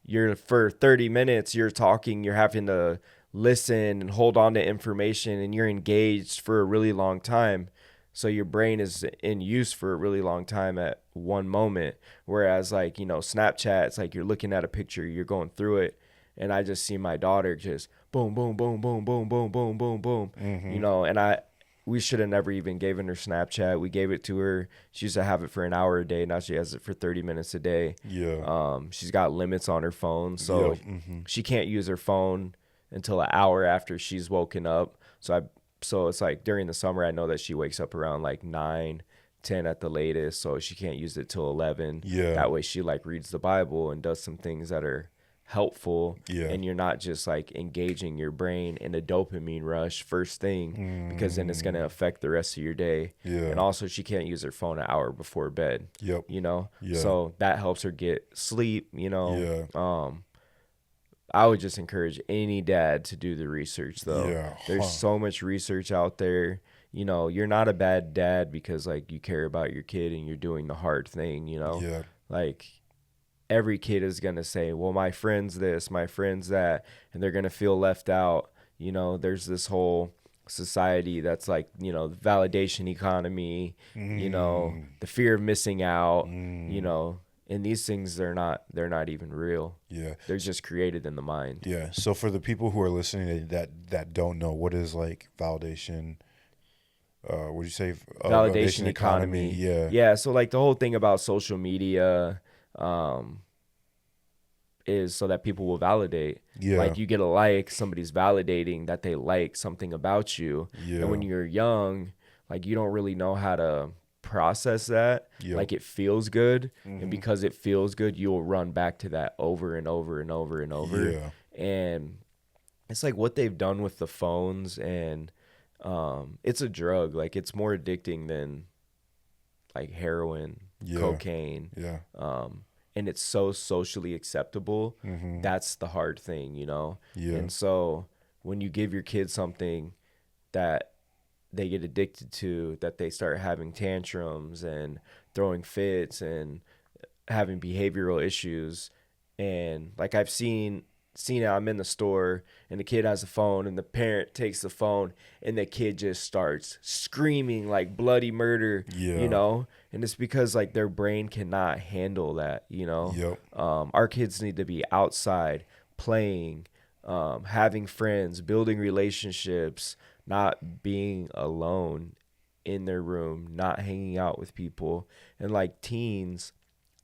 you're for 30 minutes, you're talking, you're having to listen and hold on to information, and you're engaged for a really long time. So your brain is in use for a really long time at one moment. Whereas like, Snapchat, it's like you're looking at a picture, you're going through it. And I just see my daughter just boom, boom, boom, boom, boom, boom, boom, boom, boom, mm-hmm, and we should have never even given her Snapchat. We gave it to her. She used to have it for an hour a day. Now she has it for 30 minutes a day. yeah, She's got limits on her phone, so yep, mm-hmm, she can't use her phone until an hour after she's woken up. So it's like during the summer, I know that she wakes up around like 9, 10 at the latest, so she can't use it till 11. yeah, That way she like reads the Bible and does some things that are helpful, yeah, and you're not just like engaging your brain in a dopamine rush first thing, because then it's going to affect the rest of your day. yeah, And also she can't use her phone an hour before bed, yep, yeah, so that helps her get sleep. yeah, I would just encourage any dad to do the research though. yeah, There's huh, so much research out there. You're not a bad dad because like you care about your kid and you're doing the hard thing. yeah, Like, every kid is going to say, well, my friend's this, my friend's that, and they're going to feel left out. There's this whole society that's like, the validation economy, mm, the fear of missing out, mm, and these things, they're not even real. yeah. They're just created in the mind. Yeah. So for the people who are listening that don't know, what is like validation? Would you say Validation validation economy? economy. Yeah. Yeah. So like the whole thing about social media, um, is so that people will validate. Yeah. Like, you get a like, somebody's validating that they like something about you. And Yeah. when you're young, like, you don't really know how to process that. Yep. Like, it feels good. And Mm-hmm. because it feels good, you'll run back to that over and over and over and over. Yeah. And it's like what they've done with the phones, and it's a drug. Like, it's more addicting than like heroin, Yeah. cocaine, Yeah. and it's so socially acceptable. Mm-hmm. That's the hard thing. Yeah. And so when you give your kids something that they get addicted to, that they start having tantrums and throwing fits and having behavioral issues, and like I've seen it. I'm in the store and the kid has a phone and the parent takes the phone and the kid just starts screaming like bloody murder, Yeah. and it's because like their brain cannot handle that. Yep. Our kids need to be outside playing, having friends, building relationships, not being alone in their room, not hanging out with people. And like teens,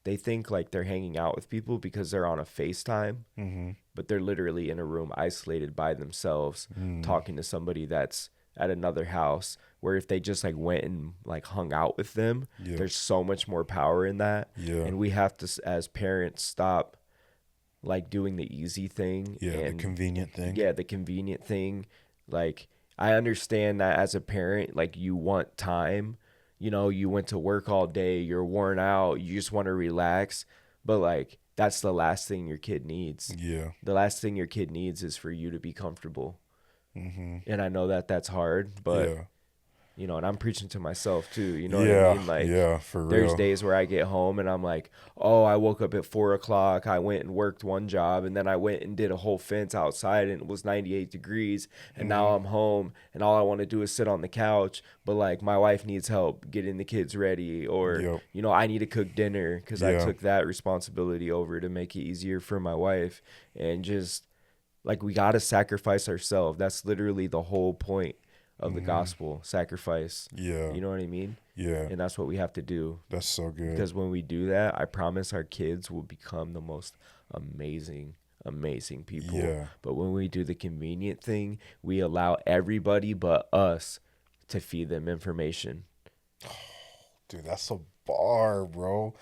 they think like they're hanging out with people because they're on a FaceTime, Mm-hmm. but they're literally in a room isolated by themselves, talking to somebody that's at another house, where if they just like went and like hung out with them, Yeah. there's so much more power in that. Yeah. And we have to, as parents, stop like doing the easy thing. Yeah. The And convenient thing. yeah, the convenient thing. Like, I understand that as a parent, like, you want time. You went to work all day, you're worn out, you just want to relax. But like, that's the last thing your kid needs. Yeah. The last thing your kid needs is for you to be comfortable. Mm-hmm. And I know that that's hard, but Yeah. you know, and I'm preaching to myself too. You know what I Yeah, mean? Like, yeah, for there's real. days where I get home and I'm like, oh, I woke up at 4 o'clock. I went and worked one job, and then I went and did a whole fence outside, and it was 98 degrees. And now Hmm. I'm home, and all I want to do is sit on the couch. But like, my wife needs help getting the kids ready, or Yep. you know, I need to cook dinner because I Yeah. took that responsibility over to make it easier for my wife, and just like we got to sacrifice ourselves. That's literally the whole point of the Hmm. gospel, sacrifice. Yeah. You know what I mean? Yeah. And that's what we have to do, That's so good. because when we do that, I promise our kids will become the most amazing people. Yeah. But when we do the convenient thing, we allow everybody but us to feed them information. Dude, that's a bar, bro.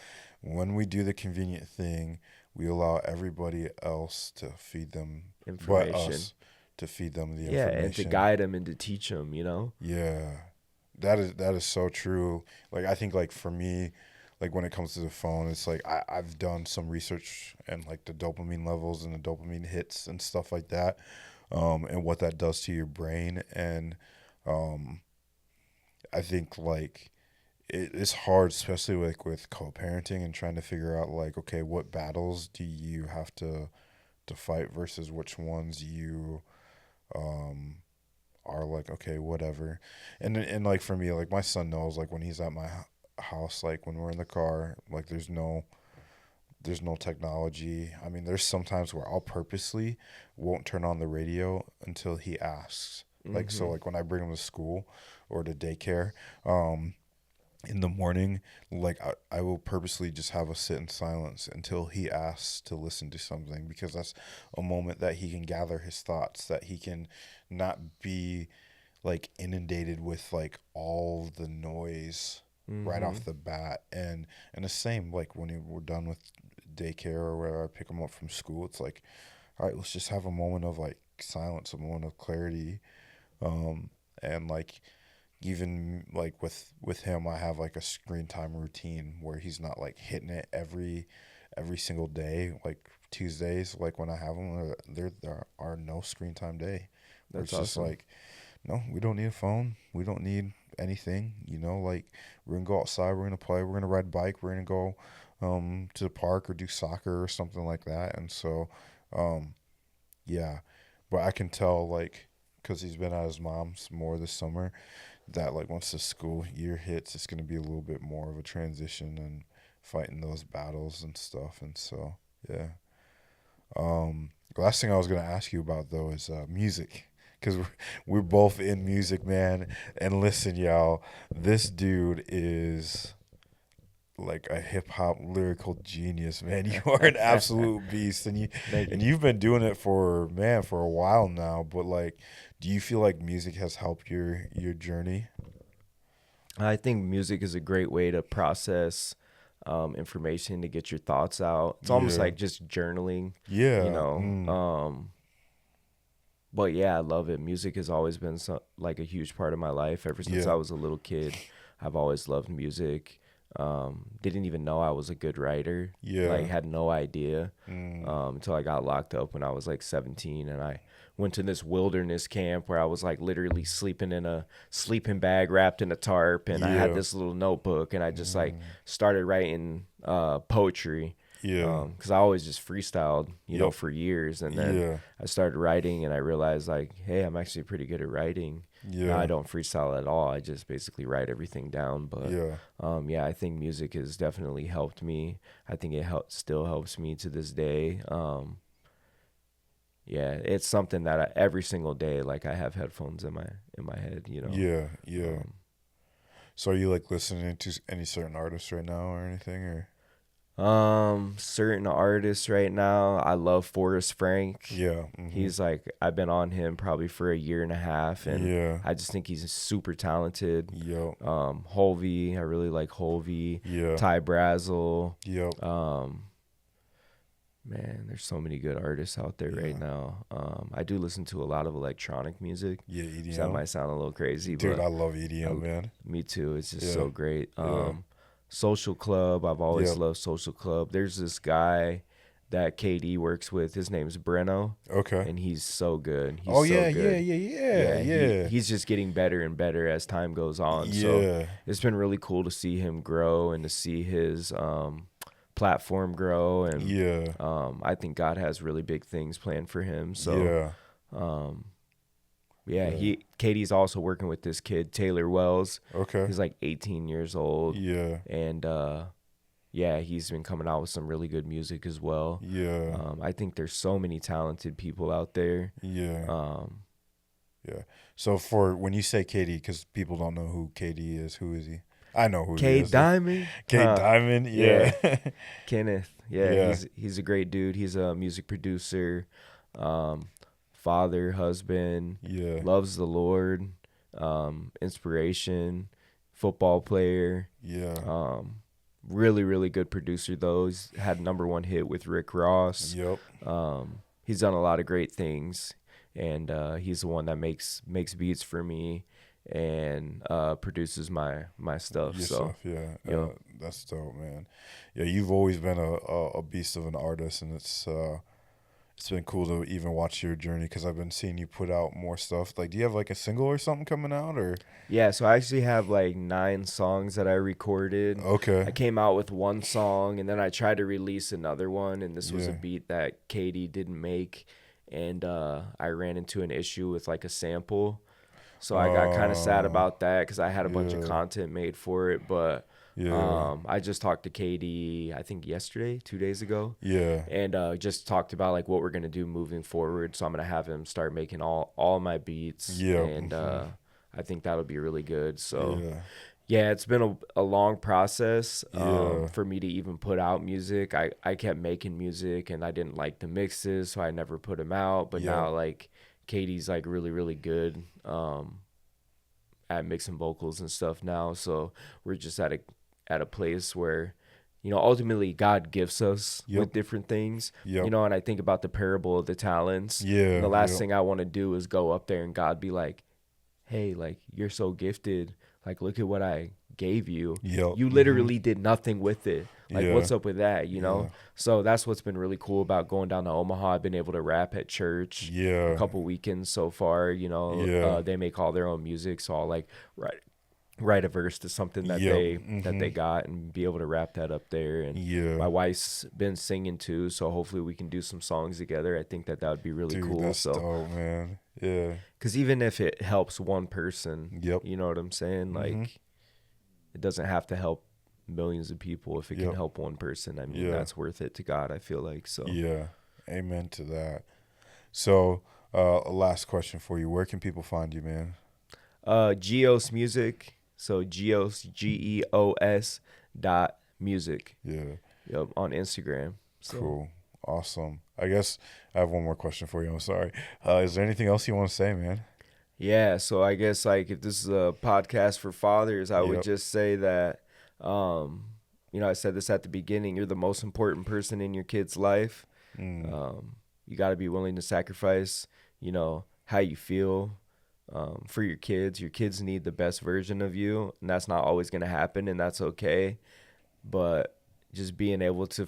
When we do the convenient thing, we allow everybody else to feed them, but Information. us to feed them the Yeah, and to information. guide them and to teach them, you know? Yeah. That is so true. Like I think like for me, like when it comes to the phone, it's like I've done some research and like the dopamine levels and the dopamine hits and stuff like that, and what that does to your brain. And um, I think like it's hard, especially like with co-parenting and trying to figure out like, okay, what battles do you have to fight versus which ones you um are like, okay, whatever. And like for me, like my son knows like when he's at my house, like when we're in the car, like there's no technology. I mean, there's sometimes where I'll purposely won't turn on the radio until he asks. Like so Mm-hmm. like when I bring him to school or to daycare, um in the morning, like I will purposely just have us sit in silence until he asks to listen to something, because that's a moment that he can gather his thoughts, that he can not be like inundated with like all the noise right Mm-hmm. off the bat. And the same like when we're done with daycare or where I pick him up from school, it's like, all right, let's just have a moment of like silence, a moment of clarity. um and like even like with him, I have like a screen time routine where he's not like hitting it every single day. Like Tuesdays, like when I have him, there are no screen time day, where That's it's just awesome. like, no, we don't need a phone, we don't need anything, like we're gonna go outside, we're gonna play, we're gonna ride a bike, we're gonna go to the park or do soccer or something like that. And so um yeah, but I can tell like, because he's been at his mom's more this summer, that like once the school year hits, it's going to be a little bit more of a transition and fighting those battles and stuff. And so yeah. The last thing I was going to ask you about though is music, because we're both in music, man. And listen, y'all, this dude is like a hip hop lyrical genius, man. You are an absolute beast, and you Thank and you. you've been doing it for, man, for a while now. But like, do you feel like music has helped your journey? I think music is a great way to process information, to get your thoughts out. It's almost Yeah. like just journaling, you Yeah. know. But yeah, I love it. Music has always been like a huge part of my life ever since Yeah. I was a little kid. I've always loved music. Didn't even know I was a good writer. Like Yeah. had no idea Mm. until I got locked up when I was like 17, and I went to this wilderness camp where I was like literally sleeping in a sleeping bag wrapped in a tarp, and I had Yeah. this little notebook, and I just like Mm. started writing poetry, Yeah. because I always just freestyled, you know, Yep. for years. And then Yeah. I started writing, and I realized like, hey, I'm actually pretty good at writing. Now I Yeah. don't freestyle at all. I just basically write everything down. But Yeah. yeah, I think music has definitely helped me. I think it still helps me to this day. Yeah, it's something that every single day, like I have headphones in my head, you know. Yeah. Yeah. Um, So are you like listening to any certain artists right now or anything, or? certain artists right now, I love Forrest Frank. Yeah. Mhm. He's like, I've been on him probably for a year and a half, and Yeah. I just think he's super talented. Yep. Holvey, I really like Holvey. Yeah. Ty Brazel. Yep. Um, Man, there's so many good artists out there right Yeah. now. I do listen to a lot of electronic music, Yeah. so that EDM. might sound a little crazy, Dude, but I love EDM, man. me too. It's just Yeah. so great. Yeah. Social Club, I've always Yep. loved Social Club. There's this guy that KD works with. His name's Breno, Okay. and he's so good. He's Oh so yeah, yeah, good. yeah, yeah, Yeah, yeah, he's just getting better and better as time goes on. So yeah, it's been really cool to see him grow and to see his platform grow. And yeah, I think God has really big things planned for him. So yeah, um, yeah, yeah. Katie's also working with this kid Taylor Wells. Okay. He's like 18 years old, Yeah, and yeah, he's been coming out with some really good music as well. yeah, I think there's so many talented people out there. yeah, Um, yeah. So for when you say Katie, because people don't know who Katie is, who is he? I know who he K is though. Diamond, Kate huh? Diamond. Yeah, Yeah, Kenneth. Yeah, yeah, he's a great dude. He's a music producer, um, father, husband, yeah, loves the Lord, inspiration, football player. yeah. Um, really, really good producer though. He's had #1 hit with Rick Ross. Yep. He's done a lot of great things, and he's the one that makes beats for me and produces my stuff. Your So, stuff. Yeah. yo, That's dope, man. Yeah, you've always been a beast of an artist, and it's been cool to even watch your journey because I've been seeing you put out more stuff. Like, do you have like a single or something coming out or? yeah. So I actually have like 9 songs that I recorded. Okay. I came out with one song, and then I tried to release another one, and this was a Yeah. beat that Katie didn't make, and I ran into an issue with like a sample. So I got kind of sad Uh. about that because I had a bunch of Yeah. content made for it. But Yeah. I just talked to Katie, I think yesterday, 2 days ago, Yeah. and just talked about like what we're gonna do moving forward. So I'm gonna have him start making all my beats, Yeah. and I think that'll be really good. So Yeah. yeah, it's been a long process Yeah. for me to even put out music. I kept making music and I didn't like the mixes, so I never put them out. But Yep. now like Katie's like really, really good at mixing vocals and stuff now. So we're just at a place where, ultimately God gifts us Yep. with different things. Yep. And I think about the parable of the talents. And Yeah. the last Yep. thing I want to do is go up there and God be like, hey, like you're so gifted. Like look at what I gave you. Yep. You literally did nothing with it. Like Yeah. what's up with that, Yeah. So that's what's been really cool about going down to Omaha. I've been able to rap at church a Yeah. couple weekends so far. Yeah. They make all their own music, so I'll like write a verse to something that Yep. they got and be able to rap that up there. And Yeah. my wife's been singing too, so hopefully we can do some songs together. I think that would be really Dude, cool. that's So dope, man. Yeah. because even if it helps one person, Yep. you know what I'm saying? Like it doesn't have to help millions of people. If it Yep. can help one person, I mean, Yeah. that's worth it to God, I feel like. So Yeah. Amen to that. So, a last question for you. Where can people find you, man? Geos Music. So Geos GEOS.music. Yeah. Yep, on Instagram. So. Cool. Awesome. I guess I have one more question for you. I'm sorry. Is there anything else you want to say, man? Yeah, so I guess like if this is a podcast for fathers, I would Yep. just say that I said this at the beginning, you're the most important person in your kid's life. You got to be willing to sacrifice, how you feel for your kids. Your kids need the best version of you, and that's not always going to happen, and that's okay. But just being able to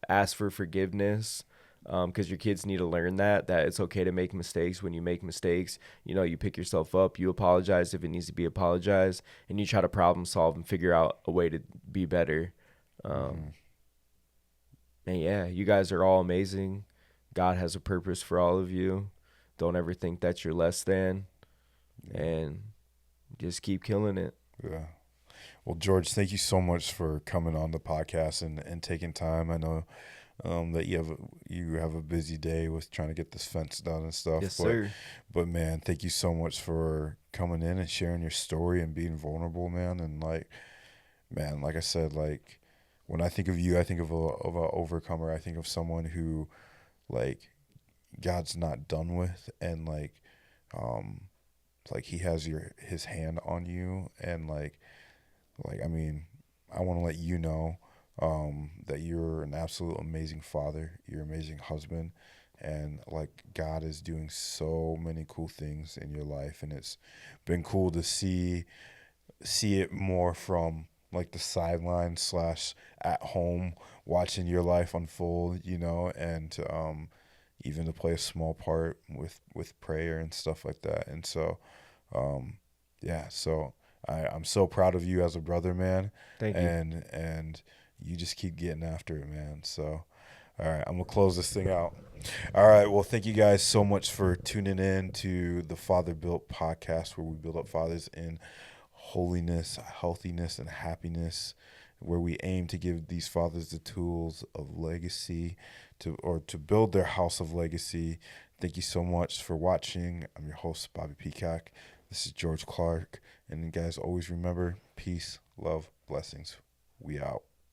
ask for forgiveness, because your kids need to learn that it's okay to make mistakes. When you make mistakes, you pick yourself up, you apologize if it needs to be apologized, and you try to problem solve and figure out a way to be better. And yeah, you guys are all amazing. God has a purpose for all of you. Don't ever think that you're less than, and just keep killing it. Yeah. Well, George, thank you so much for coming on the podcast and taking time. I know that you have a busy day with trying to get this fence done and stuff. Yes, sir. But man, thank you so much for coming in and sharing your story and being vulnerable, man. And like I said, like when I think of you, I think of a overcomer. I think of someone who like God's not done with, and like he has his hand on you, and like I mean, I want to let you know that you're an absolute amazing father. You're an amazing husband, and like God is doing so many cool things in your life, and it's been cool to see it more from like the sideline / at home watching your life unfold, and even to play a small part with prayer and stuff like that. And so, um, yeah, so I'm so proud of you as a brother, man, Thank you. and you just keep getting after it, man. So, all right, I'm gonna close this thing out. All right, well, thank you guys so much for tuning in to the Father Built podcast, where we build up fathers in holiness, healthiness, and happiness, where we aim to give these fathers the tools of legacy to build their house of legacy. Thank you so much for watching. I'm your host, Bobby Peacock. This is George Clark. And guys, always remember, peace, love, blessings. We out.